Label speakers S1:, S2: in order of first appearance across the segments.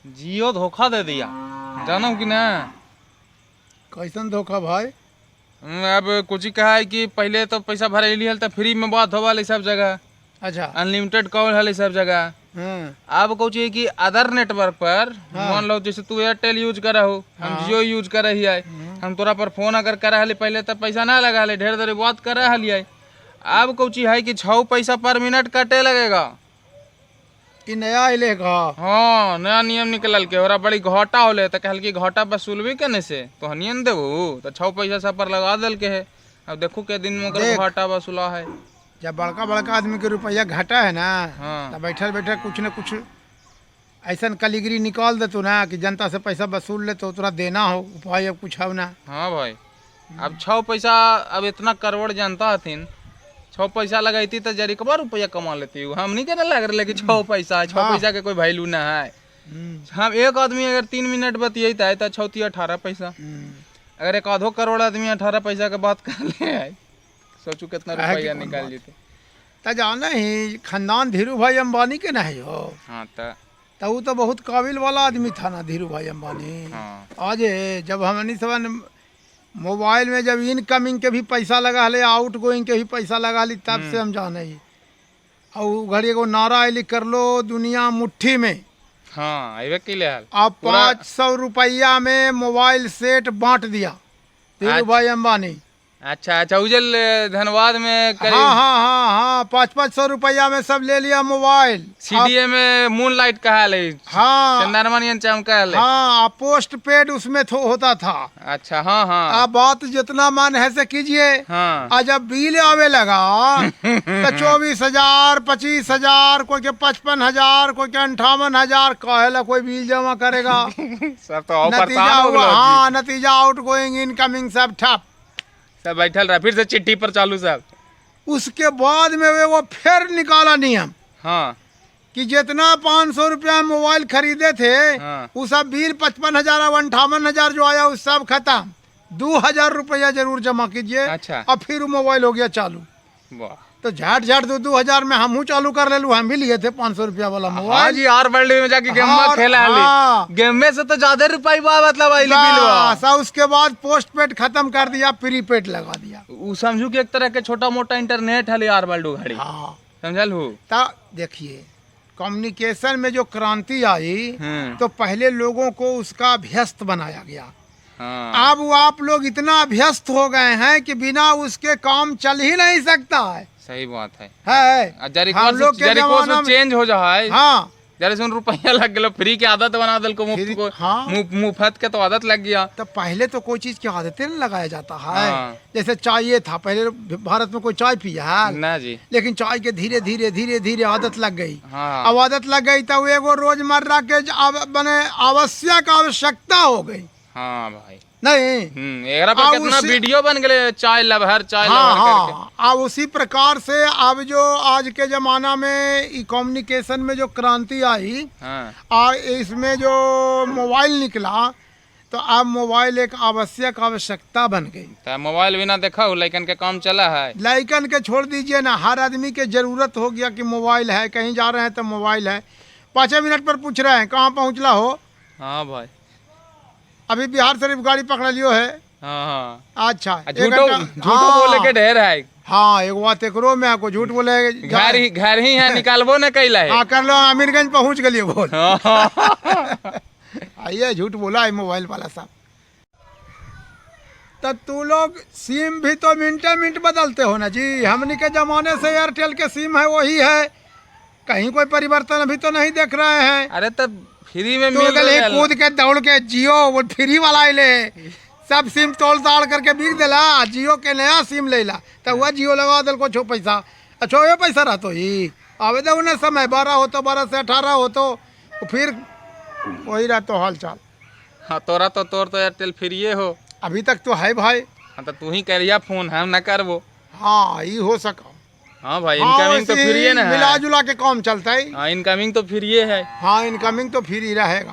S1: जियो धोखा दे दिया, जानो कि ना।
S2: कैसन धोखा भाई?
S1: अब कुछ ही कहा है कि पहले तो पैसा भरे लिहल तो फ्री में बात होवा सब जगह,
S2: अच्छा।
S1: अनलिमिटेड कॉल हल सब जगह।
S2: हाँ।
S1: अब कुछ है कि अदर नेटवर्क पर मान लो जैसे तू एयरटेल यूज कर हो, हम जियो यूज कर रही है, हम तोरा पर फोन अगर कर हली पहले तो पैसा ना लगा हली, ढेर देर बात कर हली है। अब कुछ है कि 6 पैसा पर मिनट कटे लगेगा।
S2: कि नया अले का?
S1: हाँ, नया नियम निकलल के ओरा बड़ी घाटा होले तो कहल कि घाटा वसूलबी केने से तो हनियन देबू तो 6 पैसा सब पर लगा दल के है। अब देखो के दिन में ओकर घाटा वसूला है।
S2: जब बड़का बड़का आदमी के रुपया घाटा है ना,
S1: हाँ।
S2: तो बैठल बैठल कुछ न कुछ ऐसा कलिगरी निकाल दे तो ना कि जनता से पैसा वसूल ले तो तोरा देना हो उपाय अब कुछ हो ना।
S1: हाँ भाई, अब 6 पैसा अब इतना करोड़ जनता हथिन, 6 पैसा लगाती तो जरी कबार रुपया कमा लेती हूँ। हम नहीं कहने लग रहे कि 6 पैसा है, 6 पैसा के कोई वैल्यू ना है। हम एक आदमी अगर 3 मिनट बतियाता है तो 6 18 पैसा। अगर एक आधो करोड़ आदमी 18 पैसा के बात कर ले है, सोचू कितना रुपया निकाल लेते।
S2: तो जाना ही खानदान धीरू भाई अंबानी के नहीं हो।
S1: हाँ
S2: तो वो तो बहुत काबिल वाला आदमी था ना धीरू भाई अंबानी।
S1: हाँ।
S2: आज जब हमनी सब मोबाइल में जब इनकमिंग के भी पैसा लगा ले, आउट गोइंग के भी पैसा लगा ली, तब से हम जाने ही। और घड़ी एगो नारा अली कर लो दुनिया मुट्ठी में।
S1: हाँ, अबे के ले हाल
S2: अब 500 रुपया में मोबाइल सेट बांट दिया धीरू भाई अंबानी।
S1: अच्छा अच्छा, उजल धनबाद में करीब।
S2: हाँ हाँ हाँ हाँ, 500 रुपया में सब ले लिया मोबाइल।
S1: सीडीए में मून लाइट कहा ले।
S2: हाँ,
S1: चंदरमनियन चमका ले।
S2: हाँ, पोस्ट पेड उसमें होता था।
S1: अच्छा, हाँ हाँ।
S2: अब बात जितना मन है से कीजिए।
S1: हाँ।
S2: आज जब बिल आवे लगा तो 24,000, 25,000, कोई के 55,000, कोई के 58,000, कहेला कोई बिल जमा करेगा।
S1: सब तो
S2: नतीजा हुआ, हाँ, नतीजा आउट गोइंग इनकमिंग सब ठप,
S1: सब बैठल रहा, फिर से चिट्ठी पर चालू सब। उसके
S2: बाद में वो फिर निकाला नियम।
S1: हाँ।
S2: कि जितना 500 रुपया मोबाइल खरीदे थे,
S1: हाँ।
S2: वो सब बिल 55,000 और 58,000 जो आया वो सब खत्म। 2,000 रुपया जरूर जमा कीजिए।
S1: अच्छा।
S2: अब फिर वो मोबाइल हो गया चालू।
S1: वाह।
S2: तो झट झट 2,000 में हम चालू कर ले लू। हम भी लिए थे 500 रुपया वाला मोबाइल।
S1: हाँ जी, आर वर्ल्ड में जाके गेम में खेला है। गेम में से तो ज्यादा रुपया मतलब आई बिल।
S2: उसके बाद पोस्ट पेड खत्म कर दिया, प्रीपेड लगा दिया।
S1: वो समझू कि एक तरह के छोटा मोटा इंटरनेट है आर वर्ल्ड घड़ी।
S2: हाँ,
S1: समझल हो।
S2: तो देखिए कम्युनिकेशन में जो क्रांति आई, तो पहले लोगों को उसका अभ्यस्त बनाया गया।
S1: हाँ।
S2: अब वो आप लोग इतना अभ्यस्त हो गए हैं कि बिना उसके काम चल ही नहीं सकता है।
S1: सही बात है।
S2: हम लोग के जमाना में
S1: चेंज हो जाए।
S2: हाँ,
S1: जरा से रुपया लग गया, फ्री की आदत बना दल को, मुफ्त को।
S2: हाँ,
S1: मुफ्त के तो आदत लग गया।
S2: तो पहले तो कोई चीज की आदतें नहीं लगाया जाता है।
S1: हाँ।
S2: जैसे चाय था, पहले भारत में कोई चाय पिया है
S1: ना जी,
S2: लेकिन चाय के धीरे धीरे धीरे धीरे आदत लग गई।
S1: हाँ।
S2: अब आदत लग गई तो एगो रोजमर्रा के बने आवश्यक आवश्यकता हो गई।
S1: हाँ भाई,
S2: नहीं।
S1: एकरा पर कितना वीडियो बन गए, चाय लवर चाय लवर करके।
S2: अब उसी प्रकार से अब जो आज के जमाना में ई कम्युनिकेशन में जो क्रांति आई, और इसमें जो मोबाइल निकला, तो अब मोबाइल एक आवश्यक आवश्यकता बन गई।
S1: तो मोबाइल बिना देखा हो लइकन के काम चला है।
S2: लइकन के छोड़ दीजिए ना, हर आदमी के जरूरत हो गया कि मोबाइल है, कहीं जा रहे हैं तो मोबाइल है। 5 मिनट पर पूछ रहे हैं कहाँ पहुँचला हो।
S1: हाँ भाई,
S2: अभी बिहार शरीफ गाड़ी पकड़ लियो है।
S1: हाँ हाँ।
S2: अच्छा,
S1: झूठो बोले के ढेर है।
S2: हाँ, एक बात एकरो में आपको झूठ बोले
S1: घर ही है, निकालबो न कैला है।
S2: हाँ, कर लो, अमीरगंज पहुंच गए बोल। आइए, झूठ बोला है मोबाइल वाला साहब। तो तू लोग सिम भी तो मिनटे मिनट बदलते हो ना जी। हमने के जमाने से एयरटेल के सिम है वही है, कहीं कोई परिवर्तन अभी तो नहीं देख रहे हैं।
S1: अरे तब फ्री में
S2: कूद के दौड़ के जियो वो फ्री वाला ले, सब सिम तोड़ ताड़ करके बिक देला। जियो के नया सिम ले ला, तो वह जियो लगा दिल को 6 पैसा। अच्छा, ये पैसा रहतो ही आवेदन उन्हें समय 12 हो तो 12 से 18 हो तो फिर वही रहतो हाल चाल।
S1: हाँ, तोर तो एयरटेल फ्री हो
S2: अभी तक तो है भाई।
S1: हाँ, तो तू ही करिया फोन, हम न करबो।
S2: हाँ, ये हो सका।
S1: हाँ भाई, इनकमिंग तो फ्री है ना,
S2: मिला जुला के काम चलता है।
S1: हाँ, इनकमिंग तो फ्री है।
S2: हाँ, इनकमिंग तो फ्री रहेगा।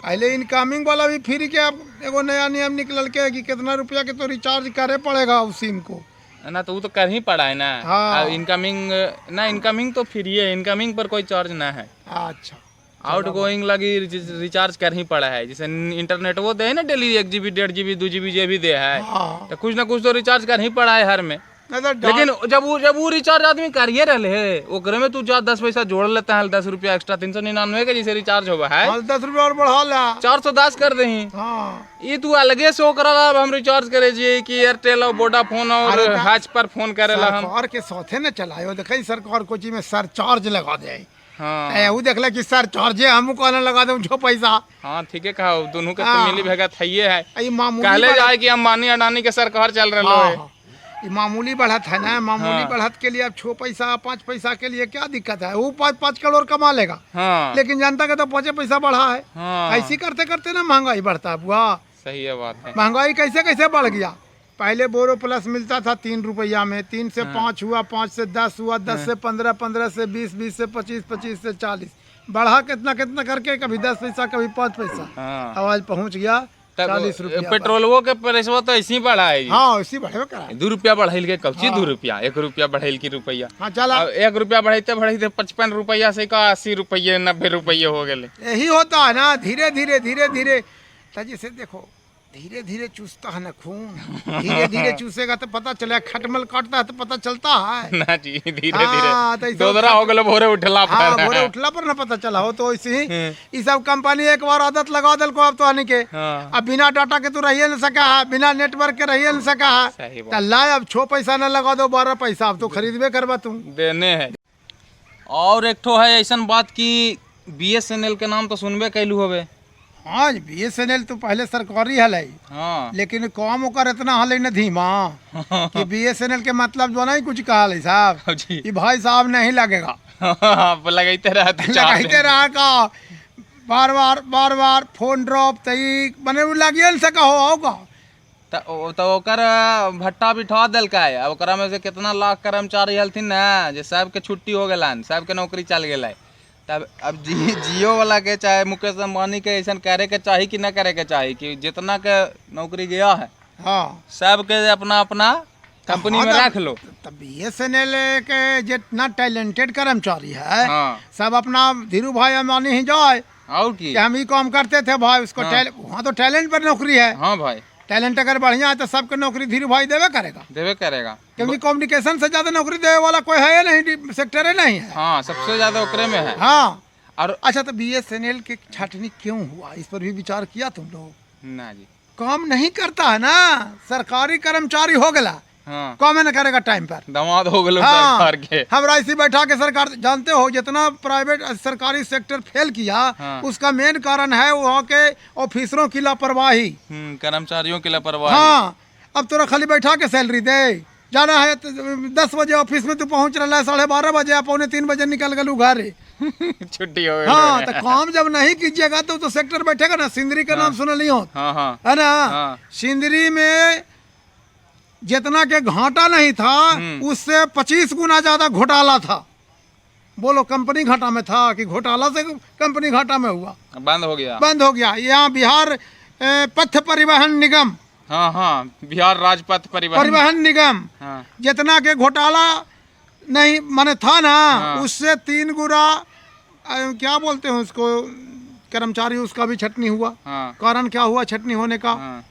S2: पहले इनकमिंग वाला भी फ्री के, अब एगो नया नियम निकल के कि कितना रुपया के तो रिचार्ज करे पड़ेगा उस सिम को
S1: ना, तो वो तो कर ही पड़ा है ना।
S2: हाँ।
S1: इनकमिंग ना, इनकमिंग तो फ्री है, इनकमिंग पर कोई चार्ज ना है।
S2: अच्छा,
S1: आउट गोइंग लगी रिचार्ज कर ही पड़ा है। जैसे इंटरनेट वो दे है ना डेली 1 GB 1.5 GB 2 GB जे भी दे है,
S2: हाँ
S1: तो कुछ ना कुछ तो रिचार्ज कर ही पड़ा है हर में।
S2: नहीं तो
S1: लेकिन जब वो रिचार्ज आदमी करिए रहे है, ओकरे में तू जा 10 पैसा जोड़ लेता है, 10 रुपया एक्स्ट्रा 399 के जैसे रिचार्ज होगा है,
S2: 10 रुपया और बढ़ा ला।
S1: 410 कर दही।
S2: हाँ
S1: ये तू अलगे से ओकरा ला हम रिचार्ज करे जी कि एयरटेल और वोडाफोन और हैच पर फोन करेला हम।
S2: सरकार के साथे न चलायो, देखा सरकार कोची में सर चार्ज लगा दे।
S1: हाँ
S2: वो देख ले कि सर चार्जे हम कहने लगा दे जो पैसा।
S1: हाँ ठीक है कहा, दोनों का
S2: हाँ।
S1: मिली भगत है है।
S2: ये मामूली
S1: कहले
S2: बढ़त-
S1: जाए कि अंबानी अडानी के सरकार चल रहा
S2: हाँ,
S1: है।
S2: हाँ। ये मामूली बढ़त है ना, मामूली
S1: हाँ।
S2: बढ़त के लिए अब 6 पैसा 5 पैसा के लिए क्या दिक्कत है। वो 5 करोड़ कमा लेगा,
S1: हाँ
S2: लेकिन जनता का तो 5 पैसा बढ़ा है।
S1: हाँ
S2: ऐसी करते करते ना महंगाई बढ़ता है बुआ।
S1: सही है बात है।
S2: महंगाई कैसे कैसे बढ़ गया। पहले बोरो प्लस मिलता था 3 रुपया में, 3 से 5 हुआ, 5 से 10 हुआ, 10 से 15, 15 से 20, 20 से 25, 25 से 40, बढ़ा कितना कितना करके कभी 10 पैसा कभी 5 पैसा,
S1: हाँ
S2: आवाज पहुंच गया 40 रुपया।
S1: पेट्रोलवो के पैसा तो ऐसे ही बढ़ा है।
S2: हाँ इसी बढ़े करा।
S1: 2 रुपया बढ़ेल के कब
S2: हाँ।
S1: 2 रुपया, 1 रुपया बढ़ेल की रुपया।
S2: हाँ चला,
S1: अब 1 रुपया बढ़ाते बढ़ाते 55 रुपया से का 80 रुपये 90 रुपये हो गए।
S2: यही होता है ना, धीरे धीरे धीरे धीरे। तो जैसे देखो धीरे धीरे चूसता है ना खून, धीरे धीरे चूसेगा तो पता चलेगा, खटमल काटता है तो पता चलता है
S1: ना जी, धीरे
S2: हाँ, तो
S1: धीरे
S2: ऐसे
S1: दोदरा हो गए भोरे उठला
S2: हाँ
S1: पर।
S2: भोरे उठला पर ना पता चला हो। तो ऐसे ही ये सब कंपनी एक बार आदत लगा दिल को अब तो आने के,
S1: हाँ
S2: अब बिना डाटा के तो रहिए न सका है, बिना नेटवर्क के रहिए न सका है।
S1: सही
S2: तो
S1: बात,
S2: ला अब 6 पैसा न लगा दो 12 पैसा, अब तो खरीदबे करबा तुम।
S1: देने है। और एक ठो है ऐसा बात की BSNL के नाम तो सुनबे कैलू होबे।
S2: हाँ BSNL तो पहले सरकारी हल है,
S1: हाँ
S2: लेकिन काम ओकर इतना हल न धीमा कि BSNL के मतलब जो नहीं कुछ कहा है साहब,
S1: जी
S2: ये भाई साहब नहीं लगेगा।
S1: लगाते रहते
S2: लगाते रहा का बार बार फोन ड्रॉप तई मने लगिए न सका होगा।
S1: तो ओकर भट्टा बिठा दिल का है। अब ओकरा में से कितना लाख कर्मचारी हलथिन ना, जे सब के छुट्टी हो गलन, सब के नौकरी चल गए। तब अब जियो वाला के चाहे मुकेश अंबानी के ऐसा करे के चाहिए कि न करे के चाहिए कि जितना के नौकरी गया है
S2: हाँ
S1: सब के अपना अपना कंपनी में रख लो।
S2: तब BSNL के जितना टैलेंटेड कर्मचारी है
S1: हाँ
S2: सब अपना धीरू भाई अंबानी ही जाए
S1: और की।
S2: कि हम ही काम करते थे भाई, उसको वहाँ तो टैलेंट पर नौकरी है।
S1: हाँ भाई
S2: टैलेंट अगर बढ़िया है तो सबके नौकरी धीरू भाई देवे करेगा,
S1: देवे करेगा,
S2: क्योंकि कम्युनिकेशन से ज्यादा नौकरी देने वाला कोई है नहीं, सेक्टर है नहीं है।
S1: हाँ सबसे ज्यादा ओकरे में है।
S2: हाँ
S1: और
S2: अच्छा तो BSNL के छाटनी क्यों हुआ, इस पर भी विचार किया तुम लोग?
S1: ना जी,
S2: काम नहीं करता है ना, सरकारी कर्मचारी हो गया,
S1: हाँ
S2: काम नहीं करेगा टाइम पर।
S1: दामाद हो गए
S2: हाँ,
S1: सरकार के।
S2: हमरा इसी बैठा के सरकार, जानते हो जितना प्राइवेट सरकारी सेक्टर फेल किया
S1: हाँ।
S2: उसका मेन कारण है वहाँ के ऑफिसरों की लापरवाही।
S1: कर्मचारियों की लापरवाही।
S2: हाँ अब तोरा खाली बैठा के सैलरी दे, जाना है तो 10 बजे ऑफिस में तू पहुँच रहा है, 12:30 बजे या 2:45 बजे निकल गलू घर।
S1: छुट्टी हो गई।
S2: हाँ तो काम जब नहीं कीजिएगा तो सेक्टर बैठेगा ना। सिंदरी का नाम सुना नहीं हो,
S1: हाँ हाँ
S2: है ना?
S1: हाँ।
S2: सिंदरी में जितना के घाटा नहीं था उससे 25 गुना ज्यादा घोटाला था। बोलो कंपनी घाटा में था कि घोटाला से कंपनी घाटा में हुआ?
S1: बंद हो गया,
S2: बंद हो गया। यहाँ बिहार पथ परिवहन निगम,
S1: हाँ हाँ बिहार राजपथ
S2: परिवहन निगम
S1: हाँ
S2: जितना के घोटाला नहीं माने था ना,
S1: हाँ।
S2: उससे 3 गुना क्या बोलते हैं उसको, कर्मचारी उसका भी छटनी हुआ।
S1: हाँ
S2: कारण क्या हुआ छटनी होने का?
S1: हाँ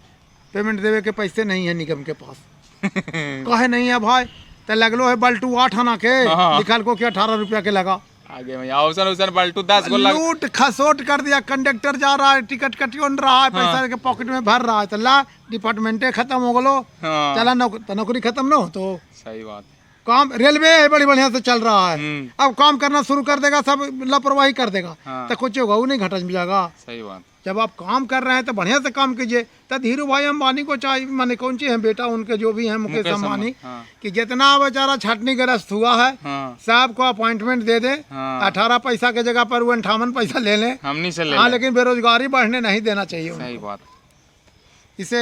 S2: पेमेंट देवे के पैसे नहीं है निगम के पास। कहे नहीं है भाई, तो लगलो है बल्टू 8 आना के,
S1: हाँ।
S2: निकाल को क्या 18 रुपया के लगा।
S1: आगे में औसन औसन बल्टू 10 को लग।
S2: लूट खसोट कर दिया, कंडक्टर जा रहा है टिकट कटियोन रहा है, पैसा के पॉकेट में भर रहा है, तो ला डिपार्टमेंटे खत्म हो गलो।
S1: हाँ
S2: चला नौकरी खत्म न हो तो
S1: सही बात है।
S2: काम रेलवे बड़ी बढ़िया से चल रहा है,
S1: हम्म।
S2: अब काम करना शुरू कर देगा सब लापरवाही कर देगा,
S1: हाँ।
S2: तो कुछ होगा वो नहीं घटा जाएगा।
S1: सही बात।
S2: जब आप काम कर रहे हैं तो बढ़िया से काम कीजिए। तो धीरू भाई अंबानी को चाहिए, माने कौन सी है बेटा उनके जो भी हैं मुकेश अंबानी,
S1: हाँ।
S2: कि जितना बेचारा छटनी ग्रस्त हुआ है
S1: हाँ
S2: सबको अपॉइंटमेंट दे दे।
S1: हाँ।
S2: 18 पैसा के जगह पर वो 58 पैसा ले लें।
S1: हमनी से ले
S2: हाँ
S1: ले।
S2: लेकिन बेरोजगारी बढ़ने नहीं देना चाहिए उनको।
S1: सही बात।
S2: इससे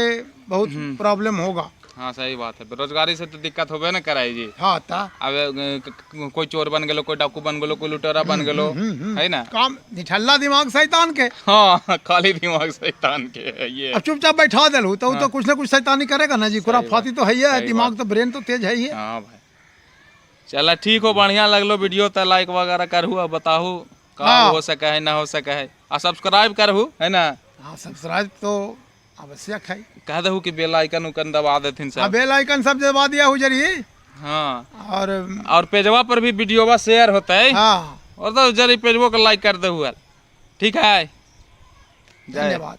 S2: बहुत प्रॉब्लम होगा।
S1: हाँ सही बात है, बेरोजगारी से तो दिक्कत होबे न कराई जी।
S2: हाँ ता
S1: अब कोई चोर बन गेलो, कोई डाकू बन गेलो, कोई लुटेरा बन गेलो, है ना?
S2: काम निठल्ला दिमाग शैतान के।
S1: हाँ खाली दिमाग शैतान के है ये।
S2: अब चुपचाप बैठा दिलू तो तो कुछ ना कुछ शैतानी करेगा ना जी। खुराफाती तो है ही है, दिमाग तो ब्रेन तो तेज है ही है।
S1: हाँ भाई चला ठीक हो, बढ़िया लगलो वीडियो तो लाइक वगैरह करहु, बताहू का
S2: हाँ।
S1: हो सका है ना हो सका है आ सब्सक्राइब करहु है ना
S2: हाँ सब्सक्राइब तो आवश्यक है।
S1: कह दहु कि बेल आइकन उकन दबा देथिन
S2: हाँ
S1: सब
S2: बेल आइकन सब दबा दिया हूँ जरी।
S1: हाँ
S2: और
S1: और पेजवा पर भी वीडियोवा शेयर होता है
S2: हाँ
S1: और तो जरी पेजवो को लाइक कर दहु ठीक है जय
S2: धन्यवाद।